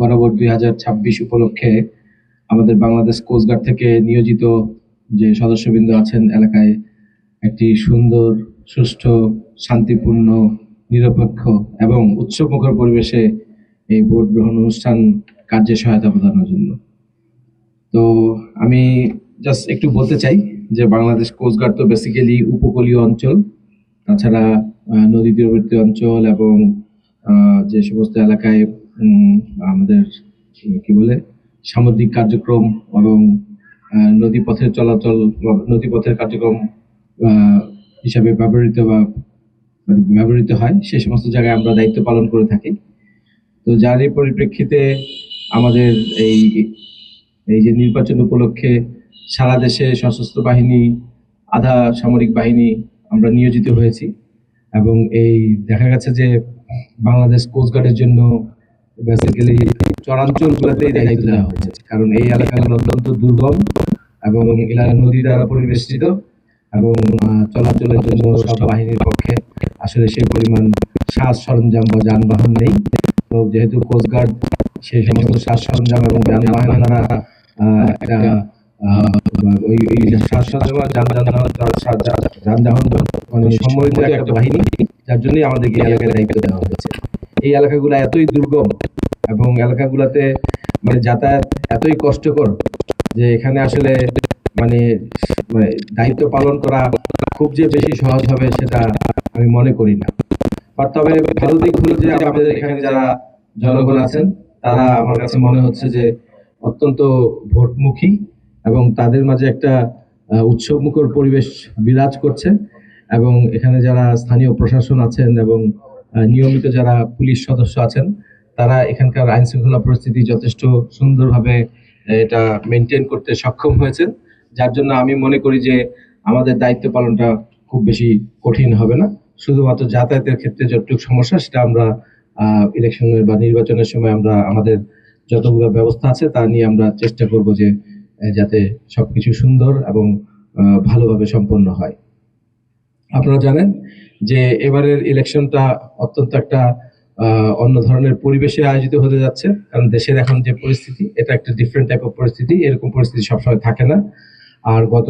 বরাবর 2026 উপলক্ষে আমাদের বাংলাদেশ কোস্টগার্ড থেকে নিয়োজিত যে সদস্যবৃন্দ আছেন এলাকায় একটি সুন্দর, সুষ্ঠু, শান্তিপূর্ণ, নিরপেক্ষ এবং উৎসবমুখর পরিবেশে এই ভোট গ্রহণ অনুষ্ঠান কার্যে সহায়তা প্রদানের জন্য। তো আমি জাস্ট একটু বলতে চাই যে বাংলাদেশ কোস্টগার্ড তো বেসিক্যালি উপকূলীয় অঞ্চল, তাছাড়া নদী তীরবর্তী অঞ্চল এবং যে সমস্ত এলাকায় আমাদের কি বলে সামুদ্রিক কার্যক্রম এবং নদীপথের চলাচল, নদীপথের কার্যক্রম হিসাবে ব্যবহৃত হয়, সে সমস্ত জায়গায় আমরা দায়িত্ব পালন করে থাকি। তো যারই পরিপ্রেক্ষিতে আমাদের এই যে নির্বাচন উপলক্ষে সারা দেশে সশস্ত্র বাহিনী, আধা সামরিক বাহিনী আমরা নিয়োজিত হয়েছি এবং এই দেখা গেছে যে বাংলাদেশ কোস্টগার্ডের জন্য বেসিক্যালি চরাঞ্চলগুলোতেই দায়িত্ব দেওয়া হয়েছে, কারণ এই এলাকাগুলো অত্যন্ত দুর্গম এবং এলাকা নদী দ্বারা পরিবেষ্টিত এবং চলাচলের জন্য সব বাহিনীর পক্ষে আসলে সেই পরিমাণ সাজ সরঞ্জাম বা যানবাহন নেই। তো যেহেতু কোস্টগার্ড সেই সমস্ত সাজ সরঞ্জাম এবং যানবাহন দ্বারা একটা ওই সাজ সরঞ্জাম যানবাহন মানে সম্মিলিত একটা বাহিনী, যার জন্যই আমাদেরকে এই এলাকায় দায়িত্ব দেওয়া হয়েছে। এই এলাকাগুলো এতই দুর্গম এবং এলাকাগুলোতে মানে যাতায়াত এতই কষ্টকর যে এখানে আসলে মানে দায়িত্ব পালন করা খুব যে বেশি সহজ হবে সেটা আমি মনে করি না। তবে ভালো দিক হলো যে আমাদের এখানে যারা জনগণ আছেন তারা আমার কাছে মনে হচ্ছে যে অত্যন্ত ভোটমুখী এবং তাদের মাঝে একটা উৎসবমুখর পরিবেশ বিরাজ করছে এবং এখানে যারা স্থানীয় প্রশাসন আছেন এবং নিয়মিত যারা পুলিশ সদস্য আছেন তারা এখানকার আইন শৃঙ্খলা পরিস্থিতি যথেষ্ট সুন্দরভাবে এটা মেনটেন করতে সক্ষম হয়েছেন, যার জন্য আমি মনে করি যে আমাদের দায়িত্ব পালনটা খুব বেশি কঠিন হবে না। শুধুমাত্র যাতায়াতের ক্ষেত্রে যতটুকু সমস্যা সেটা আমরা ইলেকশনের বা নির্বাচনের সময় আমরা আমাদের যতগুলো ব্যবস্থা আছে তা নিয়ে আমরা চেষ্টা করব যে যাতে সবকিছু সুন্দর এবং ভালোভাবে সম্পন্ন হয়। আপনারা জানেন যে এবারের ইলেকশনটা অত্যন্ত একটা অন্য ধরনের পরিবেশে আয়োজিত হতে যাচ্ছে, কারণ দেশের এখন যে পরিস্থিতি এটা একটা ডিফারেন্ট টাইপ অফ পরিস্থিতি, এরকম পরিস্থিতি সবসময় থাকে না। আর গত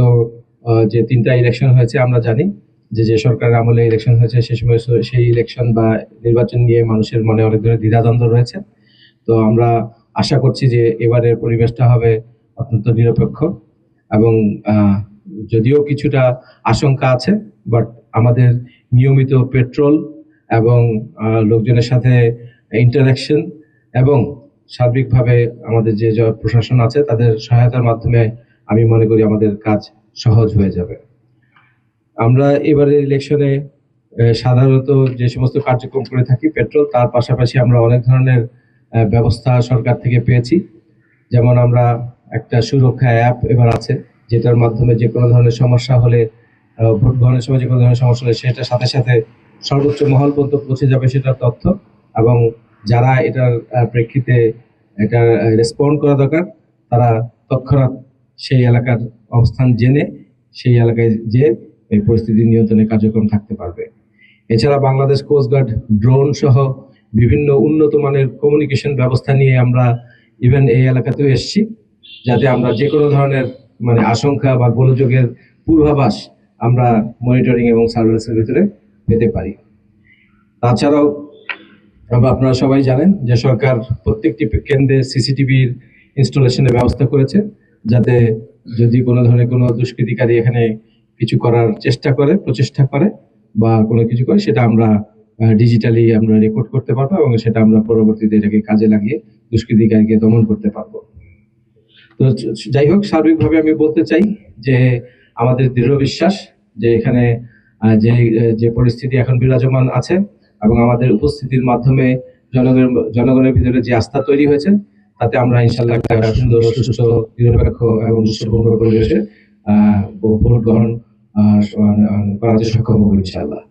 যে 3টা ইলেকশন হয়েছে আমরা জানি যে সরকারের আমলে ইলেকশন হয়েছে সে সময় সেই ইলেকশন বা নির্বাচন নিয়ে মানুষের মনে অনেক ধরনের দ্বিধাদ্বন্দ্ব রয়েছে। তো আমরা আশা করছি যে এবারের পরিবেশটা হবে অত্যন্ত নিরপেক্ষ এবং যদিও কিছুটা আশঙ্কা আছে, বাট আমাদের নিয়মিত পেট্রোল এবং লোকজনের সাথে ইন্টারাকশন এবং সার্বিকভাবে আমাদের যে প্রশাসন আছে তাদের সহায়তার মাধ্যমে আমি মনে করি আমাদের কাজ সহজ হয়ে যাবে। আমরা এবারের ইলেকশনে সাধারণত যে সমস্ত কার্যক্রম করে থাকি পেট্রোল, তার পাশাপাশি আমরা অনেক ধরনের ব্যবস্থা সরকার থেকে পেয়েছি। যেমন আমরা একটা সুরক্ষা অ্যাপ এবার আছে, যেটার মাধ্যমে যে কোনো ধরনের সমস্যা হলে, ভোট গ্রহণের সময় যে কোনো ধরনের সমস্যা হলে সেটার সাথে সাথে সর্বোচ্চ মহল পর্যন্ত পৌঁছে যাবে সেটার তথ্য, এবং যারা এটার প্রেক্ষিতে এটা রেসপন্ড করা দরকার তারা তৎক্ষণাৎ সেই এলাকার অবস্থান জেনে সেই এলাকায় যে এই পরিস্থিতি নিয়ন্ত্রণে কার্যক্রম থাকতে পারবে। এছাড়া বাংলাদেশ কোস্টগার্ড ড্রোন সহ বিভিন্ন উন্নত মানের কমিউনিকেশন ব্যবস্থা নিয়ে আমরা ইভেন এই এলাকাতেও এসেছি, যাতে আমরা যে কোনো ধরনের মানে আশঙ্কা বা গোলযোগের পূর্বাভাস আমরা মনিটরিং এবং সার্ভেলেন্সের ভিতরে পেতে পারি। তাছাড়াও আপনারা সবাই জানেন যে সরকার প্রত্যেকটি কেন্দ্রে সিসিটিভির ইনস্টলেশনের ব্যবস্থা করেছে, যাতে যদি কোনো ধরনের কোনো দুষ্কৃতিকারী এখানে কিছু করার প্রচেষ্টা করে বা কোনো কিছু করে সেটা আমরা ডিজিটালি আমরা রেকর্ড করতে পারবো এবং সেটা আমরা পরবর্তীতে এটাকে কাজে লাগিয়ে দুষ্কৃতিকারীকে দমন করতে পারবো। তো যাই হোক, সার্বিকভাবে আমি বলতে চাই যে আমাদের দৃঢ় বিশ্বাস যে এখানে যে পরিস্থিতি এখন বিরাজমান আছে এবং আমাদের উপস্থিতির মাধ্যমে জনগণের ভিতরে যে আস্থা তৈরি হয়েছে তাতে আমরা ইনশাআল্লাহ একটা সুন্দর, সুস্থ, নিরপেক্ষ এবং সুষ্ঠু পরিবেশে ভোট গ্রহণ করাতে সক্ষম হব ইনশাআল্লাহ।